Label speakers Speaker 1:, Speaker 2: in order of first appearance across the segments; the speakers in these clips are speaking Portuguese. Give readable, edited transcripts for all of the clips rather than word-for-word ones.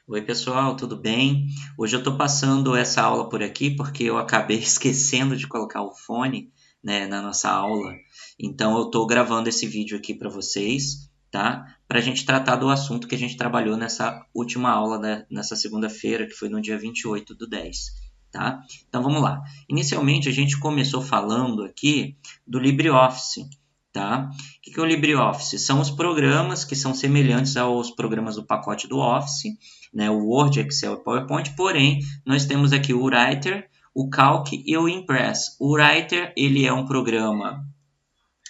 Speaker 1: Oi, pessoal, tudo bem? Hoje eu estou passando essa aula por aqui porque eu acabei esquecendo de colocar o fone, né, na nossa aula. Então eu estou gravando esse vídeo aqui para vocês, tá? Para a gente tratar do assunto que a gente trabalhou nessa última aula, né, nessa segunda-feira, que foi no dia 28/10, tá? Então vamos lá. Inicialmente a gente começou falando aqui do LibreOffice. Tá? O que é o LibreOffice? São os programas que são semelhantes aos programas do pacote do Office, né, o Word, Excel e PowerPoint, porém, nós temos aqui o Writer, o Calc e o Impress. O Writer, ele é um programa,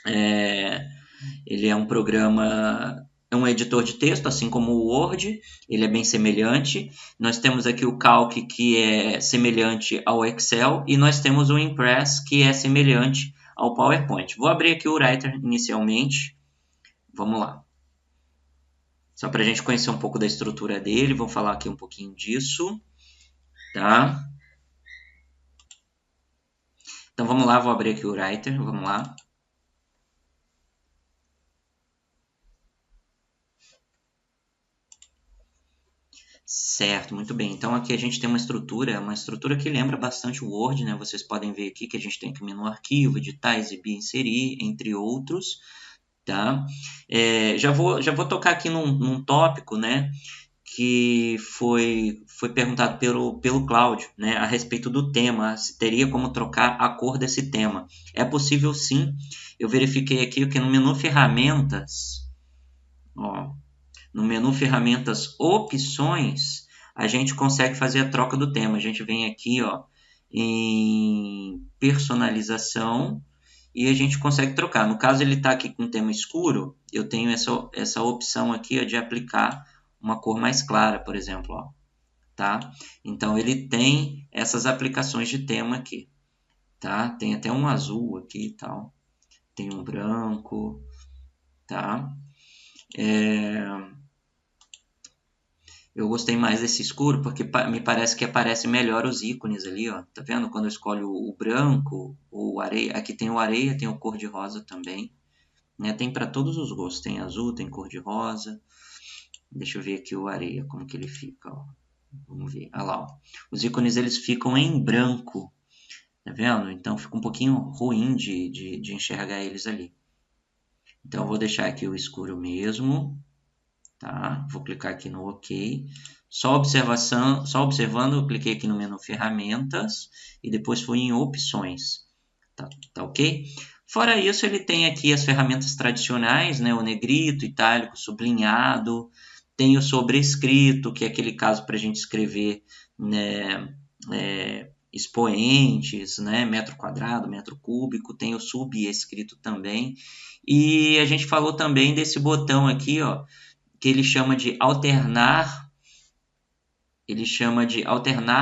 Speaker 1: é um editor de texto, assim como o Word, ele é bem semelhante. Nós temos aqui o Calc, que é semelhante ao Excel, e nós temos o Impress, que é semelhante ao PowerPoint. Vou abrir aqui o Writer inicialmente, vamos lá. Só para a gente conhecer um pouco da estrutura dele, vou falar aqui um pouquinho disso, tá? Então vamos lá, vou abrir aqui o Writer, vamos lá. Certo, muito bem. Então aqui a gente tem uma estrutura que lembra bastante o Word, né? Vocês podem ver aqui que a gente tem aqui o menu arquivo, editar, exibir, inserir, entre outros, tá? Já vou tocar aqui num tópico, né? Que foi perguntado pelo Cláudio, né? A respeito do tema, se teria como trocar a cor desse tema. É possível sim. Eu verifiquei aqui que no menu ferramentas, ó, no menu ferramentas opções, a gente consegue fazer a troca do tema. A gente vem aqui, ó, em personalização e a gente consegue trocar. No caso ele está aqui com tema escuro, eu tenho essa opção aqui, ó, de aplicar uma cor mais clara, por exemplo, ó, tá? Então ele tem essas aplicações de tema aqui, tá? Tem até um azul aqui e tal, tem um branco, tá? Eu gostei mais desse escuro porque me parece que aparece melhor os ícones ali, ó. Tá vendo? Quando eu escolho o branco, o areia, aqui tem o areia, tem o cor de rosa também, né? Tem para todos os gostos, tem azul, tem cor de rosa. Deixa eu ver aqui o areia, como que ele fica, ó. Vamos ver, olha lá, ó. Os ícones eles ficam em branco, tá vendo? Então fica um pouquinho ruim de enxergar eles ali. Então eu vou deixar aqui o escuro mesmo, tá? Vou clicar aqui no OK. Só observando, eu cliquei aqui no menu ferramentas e depois fui em opções, tá ok? Fora isso, ele tem aqui as ferramentas tradicionais, né? O negrito, itálico, sublinhado, tem o sobrescrito, que é aquele caso para a gente escrever, né, expoentes, né, metro quadrado, metro cúbico, tem o subescrito também. E a gente falou também desse botão aqui, ó, que ele chama de alternar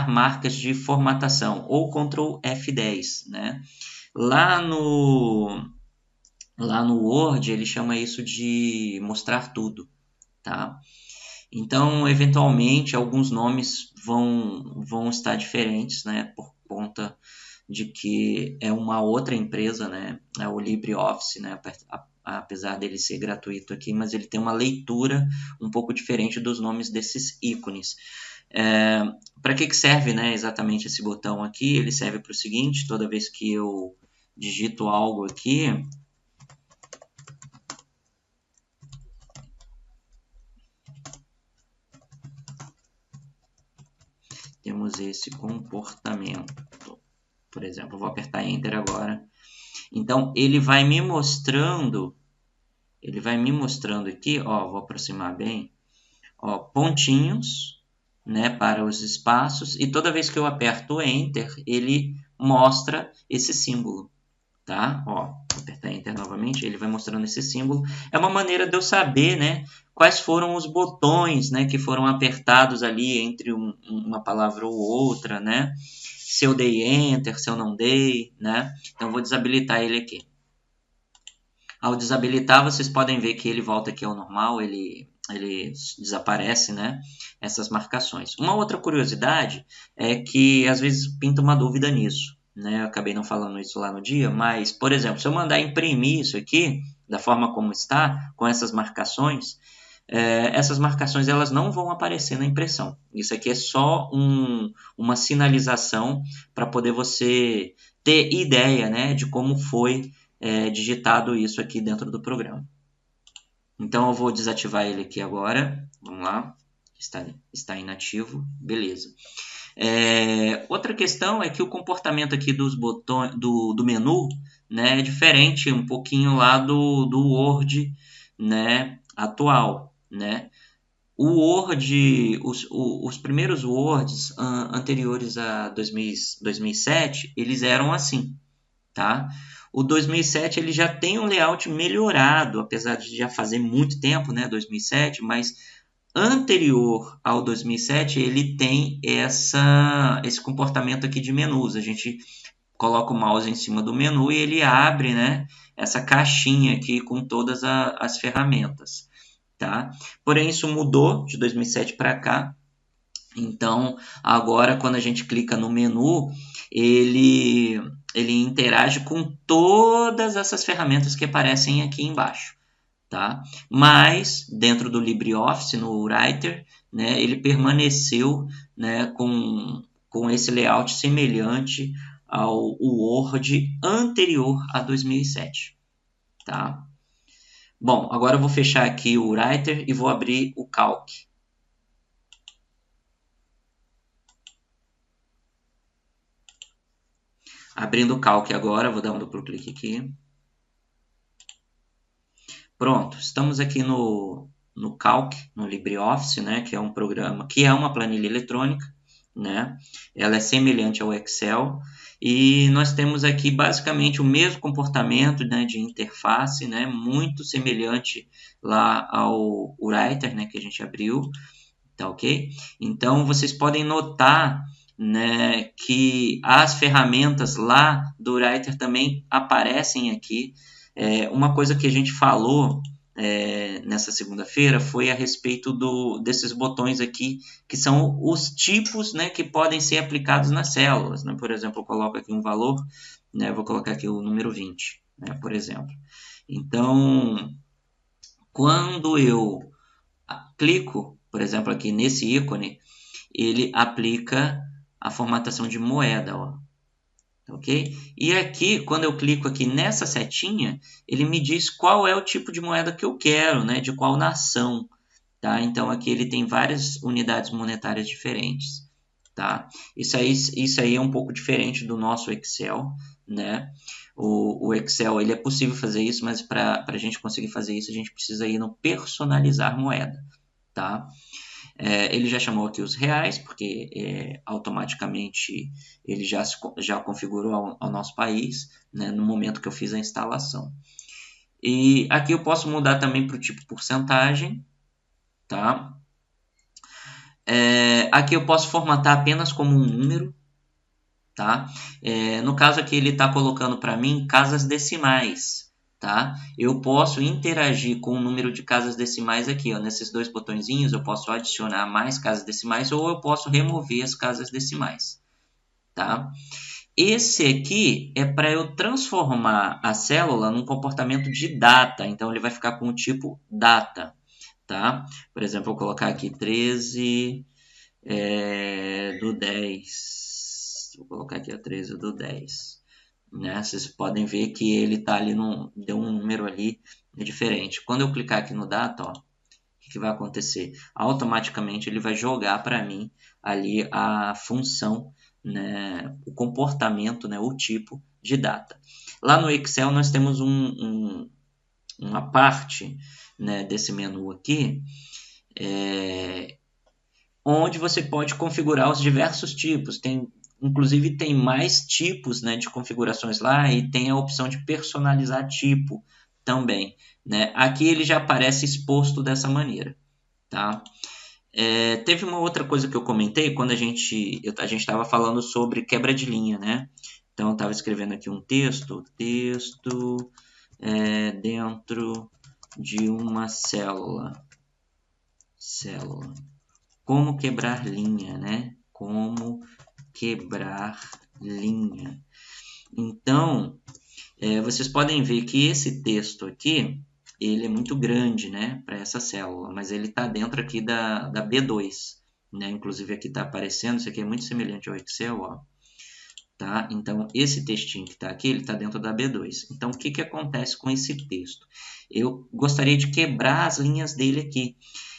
Speaker 1: marcas de formatação, ou Ctrl F10, né? Lá no Word ele chama isso de mostrar tudo, tá? Então, eventualmente, alguns nomes vão estar diferentes, né? Por conta de que é uma outra empresa, né? É o LibreOffice, né? Apesar dele ser gratuito aqui, mas ele tem uma leitura um pouco diferente dos nomes desses ícones. Para que serve, né, exatamente esse botão aqui? Ele serve para o seguinte: toda vez que eu digito algo aqui, temos esse comportamento. Por exemplo, eu vou apertar Enter agora. Então, ele vai me mostrando aqui, ó, vou aproximar bem, ó, pontinhos, né, para os espaços, e toda vez que eu aperto Enter, ele mostra esse símbolo, tá? Ó, vou apertar Enter novamente, ele vai mostrando esse símbolo. É uma maneira de eu saber, né, quais foram os botões, né, que foram apertados ali entre uma palavra ou outra, né? Se eu dei Enter, se eu não dei, né? Então, vou desabilitar ele aqui. Ao desabilitar, vocês podem ver que ele volta aqui ao normal, ele desaparece, né, essas marcações. Uma outra curiosidade é que às vezes pinta uma dúvida nisso, né? Eu acabei não falando isso lá no dia, mas, por exemplo, se eu mandar imprimir isso aqui, da forma como está, com essas marcações, essas marcações elas não vão aparecer na impressão. Isso aqui é só uma sinalização para poder você ter ideia, né, de como foi digitado isso aqui dentro do programa. Então eu vou desativar ele aqui agora. Vamos lá. Está inativo. Beleza. Outra questão é que o comportamento aqui dos botões do menu, né, é diferente um pouquinho lá do Word, né, atual, né? O Word, os primeiros Words anteriores a 2007, eles eram assim, tá? O 2007 ele já tem um layout melhorado, apesar de já fazer muito tempo, né, 2007, mas anterior ao 2007 ele tem esse comportamento aqui de menus. A gente coloca o mouse em cima do menu e ele abre, né, essa caixinha aqui com todas as ferramentas, tá? Porém, isso mudou de 2007 para cá. Então, agora quando a gente clica no menu, ele interage com todas essas ferramentas que aparecem aqui embaixo, tá? Mas dentro do LibreOffice, no Writer, né, ele permaneceu, né, com esse layout semelhante ao Word anterior a 2007, tá? Bom, agora eu vou fechar aqui o Writer e vou abrir o Calc. Abrindo o Calc agora, vou dar um duplo clique aqui. Pronto, estamos aqui no Calc, no LibreOffice, né, que é um programa, que é uma planilha eletrônica, né? Ela é semelhante ao Excel e nós temos aqui basicamente o mesmo comportamento, né, de interface, né, muito semelhante lá ao Writer, né, que a gente abriu, tá ok? Então vocês podem notar, né, que as ferramentas lá do Writer também aparecem aqui. Uma coisa que a gente falou nessa segunda-feira foi a respeito desses botões aqui, que são os tipos, né, que podem ser aplicados nas células, né? Por exemplo, eu coloco aqui um valor, né, vou colocar aqui o número 20, né, por exemplo. Então, quando eu clico, por exemplo, aqui nesse ícone, ele aplica a formatação de moeda, ó. Ok? E aqui, quando eu clico aqui nessa setinha, ele me diz qual é o tipo de moeda que eu quero, né? De qual nação, tá? Então aqui ele tem várias unidades monetárias diferentes, tá? Isso aí é um pouco diferente do nosso Excel, né? O Excel, ele é possível fazer isso, mas para a gente conseguir fazer isso, a gente precisa ir no personalizar moeda, tá? Ele já chamou aqui os reais, porque automaticamente ele já configurou ao nosso país, né, no momento que eu fiz a instalação. E aqui eu posso mudar também para o tipo porcentagem, tá? Aqui eu posso formatar apenas como um número, tá? No caso aqui ele está colocando para mim casas decimais, tá? Eu posso interagir com o número de casas decimais aqui, ó, nesses dois botõezinhos eu posso adicionar mais casas decimais ou eu posso remover as casas decimais, tá? Esse aqui é para eu transformar a célula num comportamento de data, então ele vai ficar com o tipo data, tá? Por exemplo, eu vou colocar aqui 13 do 10, vou colocar aqui a 13 do 10. Né? Vocês podem ver que ele está ali, deu um número ali diferente. Quando eu clicar aqui no data, ó, o que vai acontecer? Automaticamente ele vai jogar para mim ali a função, né, o comportamento, né, o tipo de data. Lá no Excel nós temos uma parte, né, desse menu aqui, onde você pode configurar os diversos tipos. Inclusive tem mais tipos, né, de configurações lá e tem a opção de personalizar tipo também, né? Aqui ele já aparece exposto dessa maneira, tá? Teve uma outra coisa que eu comentei quando a gente estava falando sobre quebra de linha, né? Então eu estava escrevendo aqui um texto dentro de uma célula. Como quebrar linha, né? Como quebrar linha. Então, vocês podem ver que esse texto aqui, ele é muito grande, né, para essa célula, mas ele está dentro aqui da B2, né? Inclusive aqui está aparecendo, isso aqui é muito semelhante ao Excel, ó. Tá? Então, esse textinho que está aqui, ele está dentro da B2. Então, o que, que acontece com esse texto? Eu gostaria de quebrar as linhas dele aqui.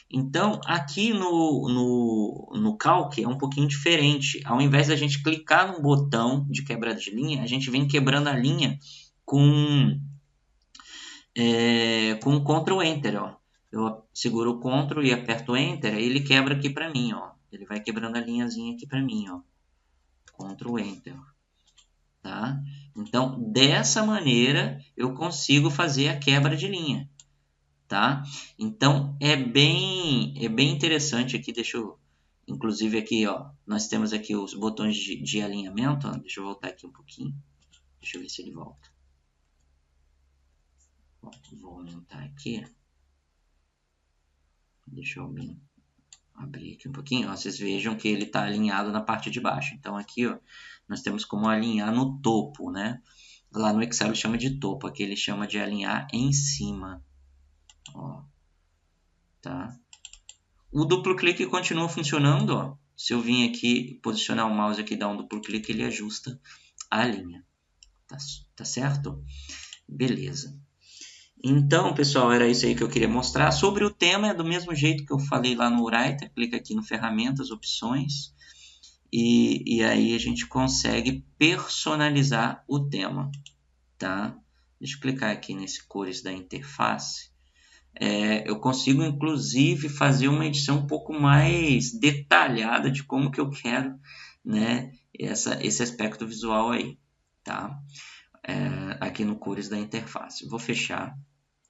Speaker 1: Então, aqui no Calc é um pouquinho diferente. Ao invés da gente clicar no botão de quebra de linha, a gente vem quebrando a linha com com Ctrl Enter, ó. Eu seguro o Ctrl e aperto Enter, ele quebra aqui para mim, ó. Ele vai quebrando a linhazinha aqui para mim, ó. Ctrl Enter, tá? Então, dessa maneira, eu consigo fazer a quebra de linha, tá? Então, é bem interessante aqui, deixa eu... Inclusive aqui, ó, nós temos aqui os botões de alinhamento, ó. Deixa eu voltar aqui um pouquinho. Deixa eu ver se ele volta. Vou aumentar aqui. Deixa eu abrir aqui um pouquinho. Ó, vocês vejam que ele está alinhado na parte de baixo. Então, aqui, ó, nós temos como alinhar no topo, né? Lá no Excel ele chama de topo, aqui ele chama de alinhar em cima. Ó, tá? O duplo clique continua funcionando, ó. Se eu vir aqui, posicionar o mouse aqui e dar um duplo clique, ele ajusta a linha. Tá certo? Beleza. Então, pessoal, era isso aí que eu queria mostrar. Sobre o tema, é do mesmo jeito que eu falei lá no Writer. Clica aqui no Ferramentas, Opções. E aí a gente consegue personalizar o tema, tá? Deixa eu clicar aqui nesse cores da interface. Eu consigo, inclusive, fazer uma edição um pouco mais detalhada de como que eu quero, né, esse aspecto visual aí, tá? Aqui no cores da interface. Vou fechar,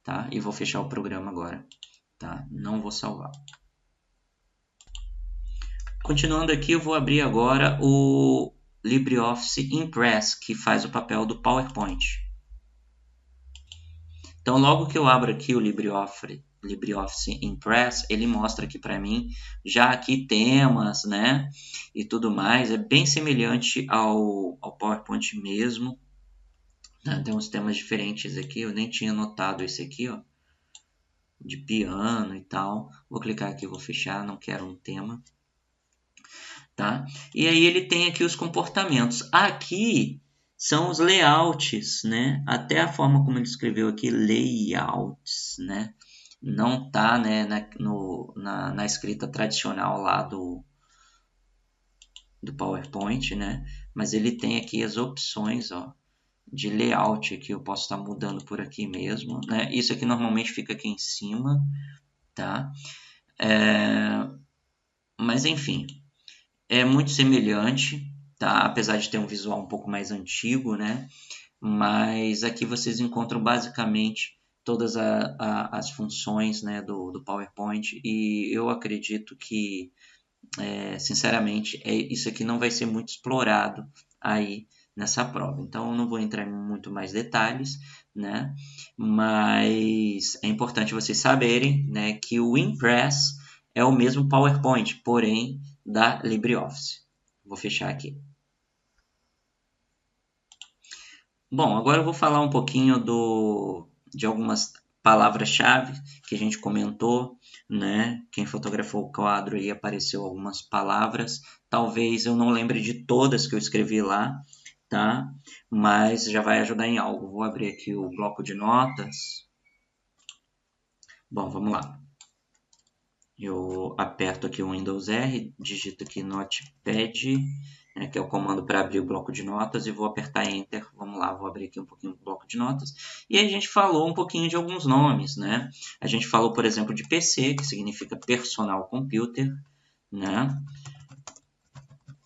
Speaker 1: tá? E vou fechar o programa agora, tá? Não vou salvar. Continuando aqui, eu vou abrir agora o LibreOffice Impress, que faz o papel do PowerPoint. Então, logo que eu abro aqui o LibreOffice Impress, ele mostra aqui para mim já aqui temas, né, e tudo mais. É bem semelhante ao PowerPoint mesmo. Né? Tem uns temas diferentes aqui, eu nem tinha notado esse aqui, ó, de piano e tal. Vou clicar aqui, vou fechar, não quero um tema. Tá? E aí ele tem aqui os comportamentos. Aqui são os layouts, né? Até a forma como ele escreveu aqui, layouts, né? Não tá, né, na escrita tradicional lá do PowerPoint, né? Mas ele tem aqui as opções, ó, de layout que eu posso estar mudando por aqui mesmo, né? Isso aqui normalmente fica aqui em cima, tá? Mas enfim, é muito semelhante, tá? Apesar de ter um visual um pouco mais antigo, né? Mas aqui vocês encontram basicamente todas as funções, né, do PowerPoint, e eu acredito que, sinceramente, isso aqui não vai ser muito explorado aí nessa prova. Então, eu não vou entrar em muito mais detalhes, né? Mas é importante vocês saberem, né, que o Impress é o mesmo PowerPoint, porém da LibreOffice. Vou fechar aqui. Bom, agora eu vou falar um pouquinho de algumas palavras-chave que a gente comentou, né? Quem fotografou o quadro aí apareceu algumas palavras. Talvez eu não lembre de todas que eu escrevi lá, tá? Mas já vai ajudar em algo. Vou abrir aqui o bloco de notas. Bom, vamos lá. Eu aperto aqui o Windows R, digito aqui Notepad, né, que é o comando para abrir o bloco de notas, e vou apertar Enter. Vamos lá, vou abrir aqui um pouquinho o bloco de notas. E aí a gente falou um pouquinho de alguns nomes, né? A gente falou, por exemplo, de PC, que significa Personal Computer, né?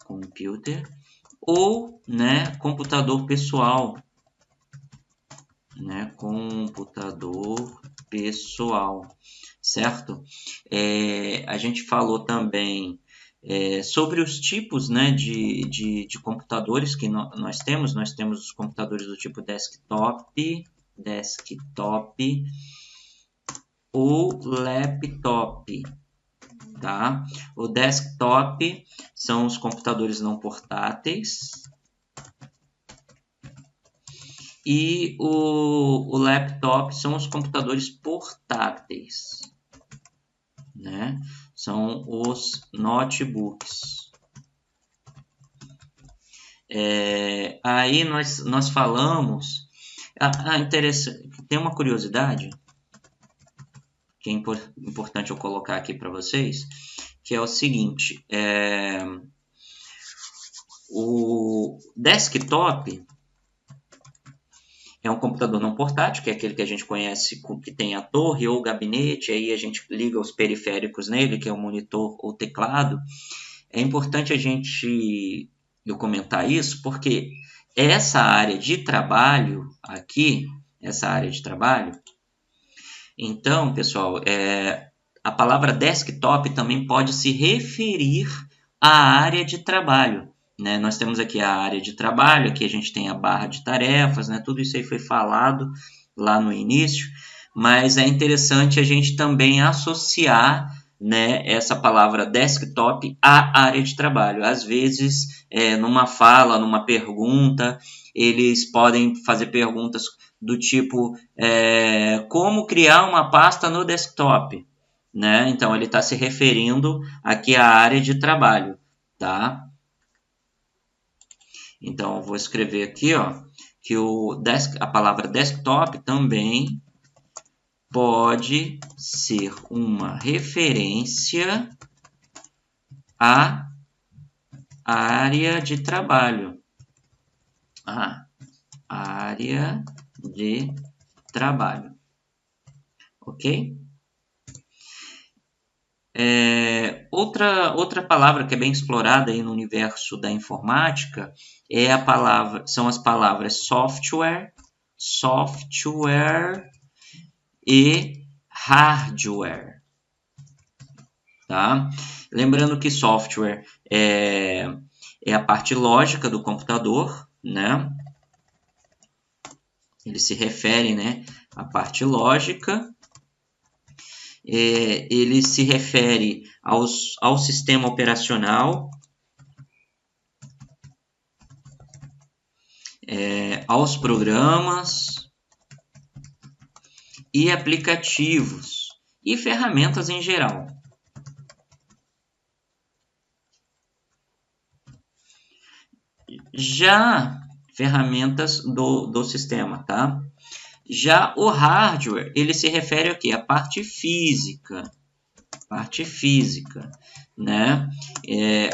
Speaker 1: Computer. Ou, né, computador pessoal, né? Computador pessoal, certo? A gente falou também sobre os tipos, né, de computadores que nós temos. Nós temos os computadores do tipo desktop ou laptop, tá? O desktop são os computadores não portáteis. E o laptop são os computadores portáteis, né? São os notebooks. Aí nós falamos... interessante, tem uma curiosidade que é importante eu colocar aqui para vocês, que é o seguinte, o desktop é um computador não portátil, que é aquele que a gente conhece, que tem a torre ou o gabinete, aí a gente liga os periféricos nele, que é o monitor ou teclado. É importante eu comentar isso, porque essa área de trabalho aqui, então, pessoal, a palavra desktop também pode se referir à área de trabalho, né? Nós temos aqui a área de trabalho, aqui a gente tem a barra de tarefas, né? Tudo isso aí foi falado lá no início, mas é interessante a gente também associar, né, essa palavra desktop à área de trabalho. Às vezes, numa fala, numa pergunta, eles podem fazer perguntas do tipo, como criar uma pasta no desktop, né? Então, ele está se referindo aqui à área de trabalho, tá? Então, eu vou escrever aqui, ó, que a palavra desktop também pode ser uma referência à área de trabalho. A área de trabalho. Ok? Outra palavra que é bem explorada aí no universo da informática são as palavras software e hardware. Tá? Lembrando que software é a parte lógica do computador, né? Ele se refere, né, à parte lógica. Ele se refere ao sistema operacional, aos programas e aplicativos e ferramentas em geral. Já ferramentas do sistema, tá? Já o hardware, ele se refere ao quê? À parte física, né?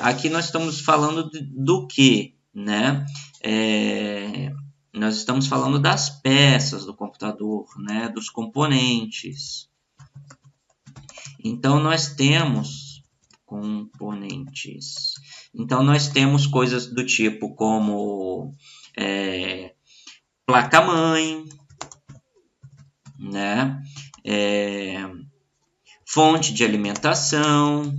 Speaker 1: Aqui nós estamos falando do que, né? Nós estamos falando das peças do computador, né? Dos componentes. Então, nós temos componentes. Então, nós temos coisas do tipo como placa-mãe, né? Fonte de alimentação,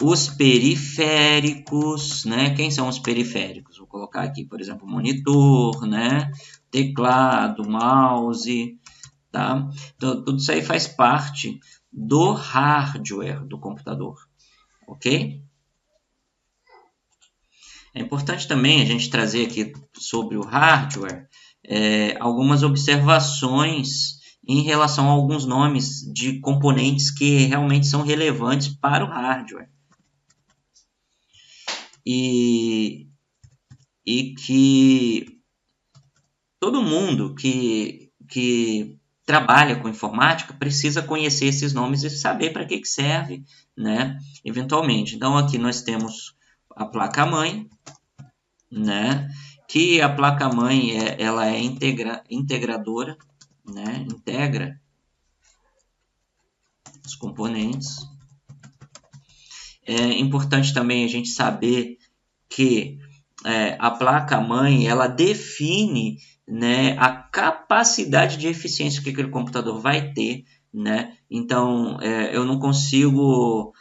Speaker 1: os periféricos, né? Quem são os periféricos? Vou colocar aqui, por exemplo, monitor, né? Teclado, mouse, tá? Então, tudo isso aí faz parte do hardware do computador, ok? É importante também a gente trazer aqui sobre o hardware algumas observações em relação a alguns nomes de componentes que realmente são relevantes para o hardware. E que todo mundo que trabalha com informática precisa conhecer esses nomes e saber para que serve, né? Eventualmente. Então, aqui nós temos a placa-mãe, né? Que a placa-mãe ela é integradora, né? Integra os componentes. É importante também a gente saber que a placa-mãe ela define, né, a capacidade de eficiência que aquele computador vai ter, né? Então, eu não consigo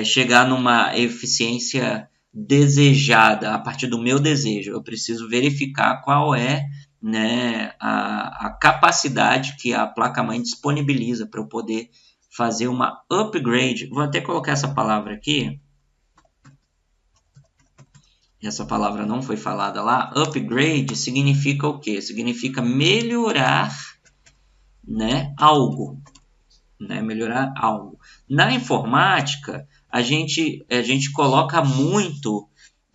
Speaker 1: chegar numa eficiência desejada a partir do meu desejo. Eu preciso verificar qual é, né, a capacidade que a placa-mãe disponibiliza para eu poder fazer uma upgrade. Vou até colocar essa palavra aqui. essa palavra não foi falada lá, upgrade significa o quê? Significa melhorar, né, algo. Né, melhorar algo. Na informática, a gente coloca muito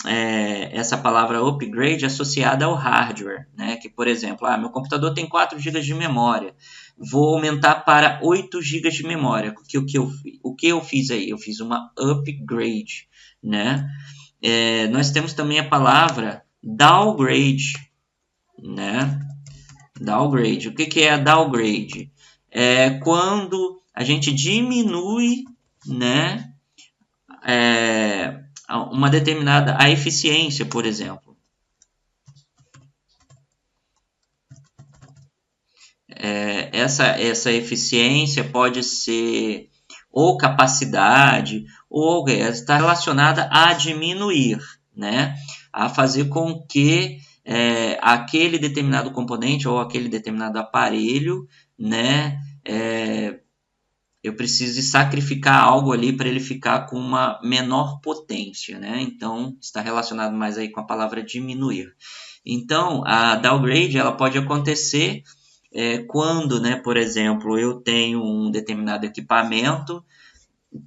Speaker 1: essa palavra upgrade associada ao hardware, né? Que, por exemplo, meu computador tem 4 GB de memória, vou aumentar para 8 GB de memória. O que eu fiz aí? Eu fiz uma upgrade, né? Nós temos também a palavra downgrade, né? Downgrade. O que é a downgrade? É quando a gente diminui, né, uma determinada a eficiência, por exemplo. Essa eficiência pode ser ou capacidade ou está relacionada a diminuir, né, a fazer com que aquele determinado componente ou aquele determinado aparelho, né, eu preciso sacrificar algo ali para ele ficar com uma menor potência, né? Então, está relacionado mais aí com a palavra diminuir. Então, a downgrade ela pode acontecer quando, né, por exemplo, eu tenho um determinado equipamento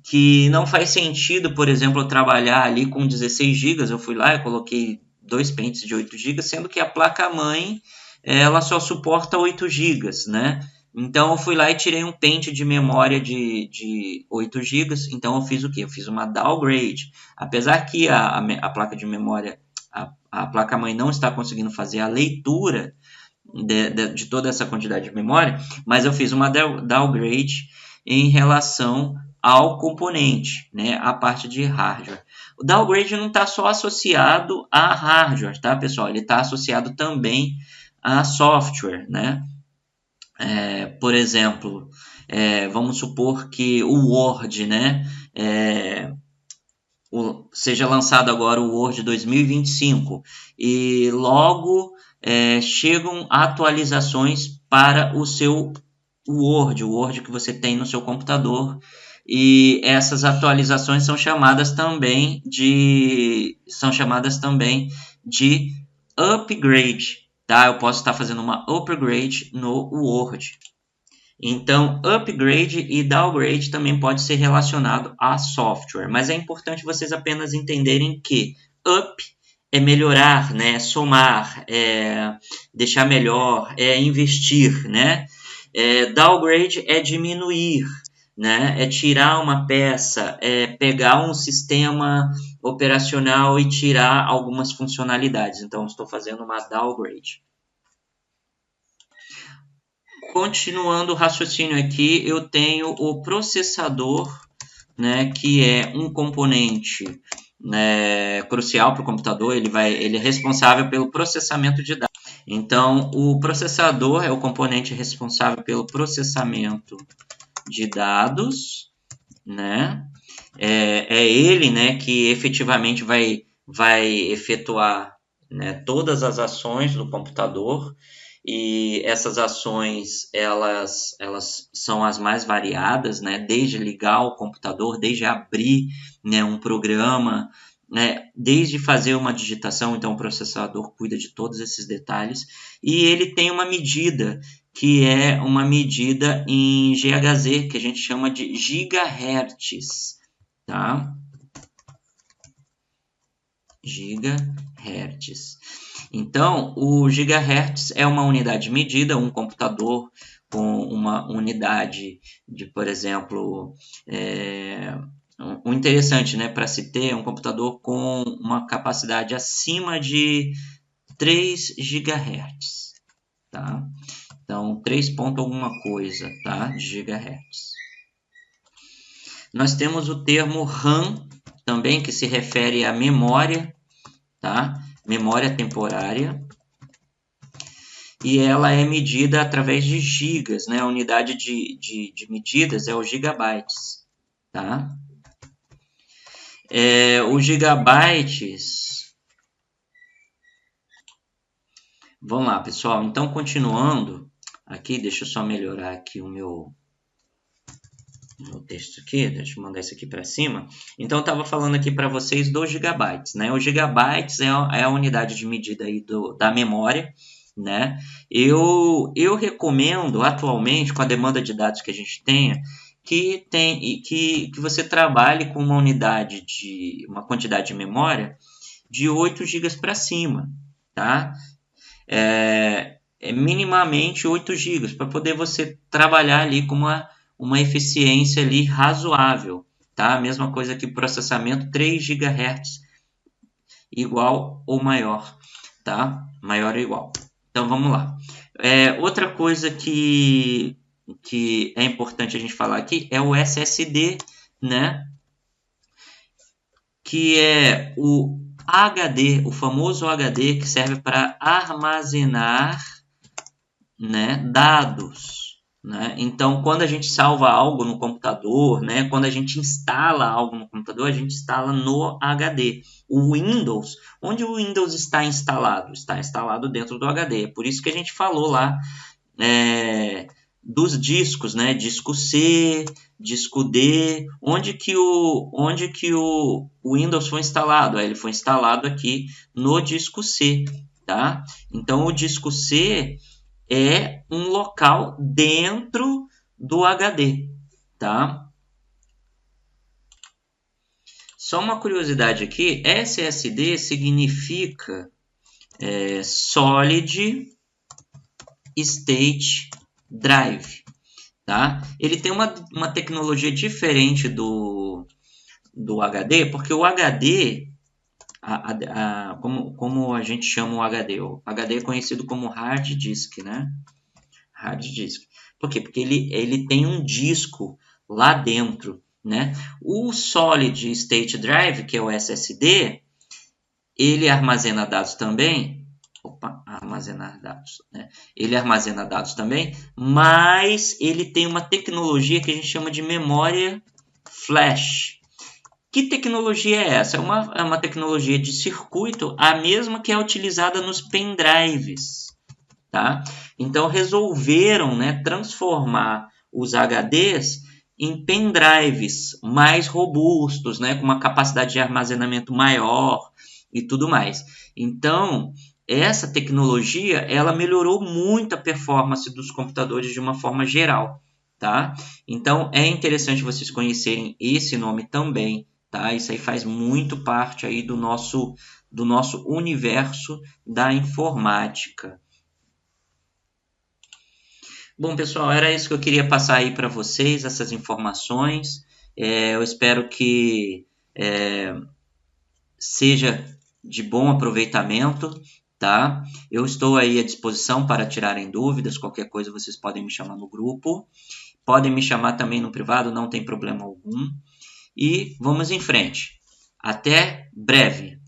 Speaker 1: que não faz sentido, por exemplo, eu trabalhar ali com 16 GB, eu fui lá e coloquei 2 pentes de 8 GB, sendo que a placa-mãe ela só suporta 8 GB, né? Então, eu fui lá e tirei um pente de memória de 8 GB, então eu fiz o quê? Eu fiz uma downgrade. Apesar que a placa de memória, a placa-mãe não está conseguindo fazer a leitura de toda essa quantidade de memória, mas eu fiz uma downgrade em relação ao componente, né, a parte de hardware. O downgrade não está só associado a hardware, tá, pessoal? Ele está associado também a software, né? Por exemplo, vamos supor que o Word, né, seja lançado agora o Word 2025 e logo chegam atualizações para o seu Word, o Word que você tem no seu computador, e essas atualizações são chamadas também de upgrade, tá? Eu posso estar fazendo uma upgrade no Word. Então, upgrade e downgrade também pode ser relacionado a software, mas é importante vocês apenas entenderem que up é melhorar, né? Somar, deixar melhor, investir, né? Downgrade é diminuir, né? É tirar uma peça, pegar um sistema operacional e tirar algumas funcionalidades. Então, estou fazendo uma downgrade. Continuando o raciocínio aqui, eu tenho o processador, né, que é um componente, né, crucial para o computador. Ele é responsável pelo processamento de dados. Então, o processador é o componente responsável pelo processamento de dados, né? É ele, né, que efetivamente vai efetuar, né, todas as ações do computador. E essas ações elas são as mais variadas, né? Desde ligar o computador, desde abrir, né, um programa, né, desde fazer uma digitação. Então o processador cuida de todos esses detalhes e ele tem uma medida que é uma medida em GHz, que a gente chama de gigahertz, tá? Gigahertz. Então, o gigahertz é uma unidade de medida, um computador com uma unidade de, por exemplo, o interessante, né, para se ter um computador com uma capacidade acima de 3 gigahertz, tá? Então, 3 ponto alguma coisa, tá, de gigahertz. Nós temos o termo RAM também, que se refere à memória, tá? Memória temporária, e ela é medida através de gigas, né? A unidade de medidas é o gigabytes, tá? Os gigabytes... Vamos lá, pessoal. Então, continuando aqui, deixa eu só melhorar aqui o meu o texto aqui, deixa eu mandar isso aqui para cima. Então, eu estava falando aqui para vocês dos gigabytes, né? O gigabytes é a unidade de medida aí da memória, né? Eu recomendo atualmente, com a demanda de dados que a gente tenha, que você trabalhe com uma uma quantidade de memória de 8 GB para cima, tá? Minimamente 8 GB, para poder você trabalhar ali com uma eficiência ali razoável, tá? Mesma coisa que processamento 3 GHz igual ou maior, tá? Maior ou igual. Então vamos lá. Outra coisa que é importante a gente falar aqui é o SSD, né? Que é o HD, o famoso HD que serve para armazenar, né, dados, né? Então, quando a gente salva algo no computador, né, quando a gente instala algo no computador, a gente instala no HD. O Windows, onde o Windows está instalado? Está instalado dentro do HD. É por isso que a gente falou lá dos discos, né? Disco C, disco D, onde que o Windows foi instalado? Ele foi instalado aqui no disco C, tá? Então, o disco C é um local dentro do HD, tá? Só uma curiosidade aqui, SSD significa Solid State Drive, tá? Ele tem uma tecnologia diferente do HD, porque o HD, como a gente chama o HD é conhecido como hard disk, né? Hard disk. Por quê? Porque ele tem um disco lá dentro, né? O Solid State Drive, que é o SSD, ele armazena dados também. Armazenar dados, né? Ele armazena dados também, mas ele tem uma tecnologia que a gente chama de memória flash. Que tecnologia é essa? É uma tecnologia de circuito, a mesma que é utilizada nos pendrives. Tá? Então resolveram, né, transformar os HDs em pendrives mais robustos, né, com uma capacidade de armazenamento maior e tudo mais. Então essa tecnologia ela melhorou muito a performance dos computadores de uma forma geral, tá? Então é interessante vocês conhecerem esse nome também, tá? Isso aí faz muito parte aí do nosso universo da informática. Bom, pessoal, era isso que eu queria passar aí para vocês, essas informações. Eu espero que seja de bom aproveitamento, tá? Eu estou aí à disposição para tirarem dúvidas, qualquer coisa vocês podem me chamar no grupo. Podem me chamar também no privado, não tem problema algum. E vamos em frente. Até breve!